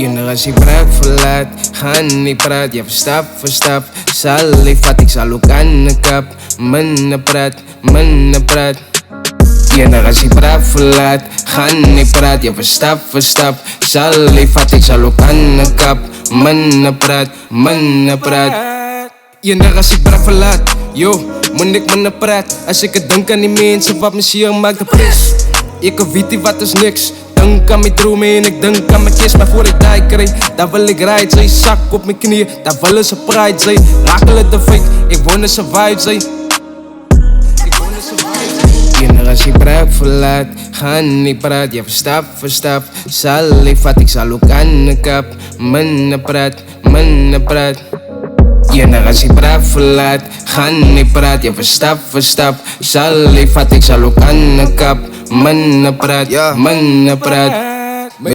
Als ik praat verlaat, ga niet praat. Ja, stap voor stap zal ik vat, ik zal ook aan de kap. Mijn praat. Als ik praat verlaat, ga niet praat. Ja, stap voor stap zal ik vat, ik zal ook aan de kap. Mijn praat. Als ik praat verlaat, yo, moet ik mijn praat. Als ik het denk aan die mensen wat me ziel maakt de prijs. Ik weet niet wat is niks. Denk aan mijn dromen en ik denk aan mijn kist. Maar voor ik die krijg, dan wil ik ride zijn. Zak op mijn knieën, dan willen ze pride zijn. Rakelen de fake, ik woon in zijn vibe zijn. Als ik praat verlaat, ga niet praat. Ja, stap voor stap zal ik vat, ik zal ook aan de kap. Mijn praat. Als ik praat verlaat, ga niet praat. Ja, stap voor stap zal ik vat, ik zal ook aan de kap. Mijn praat.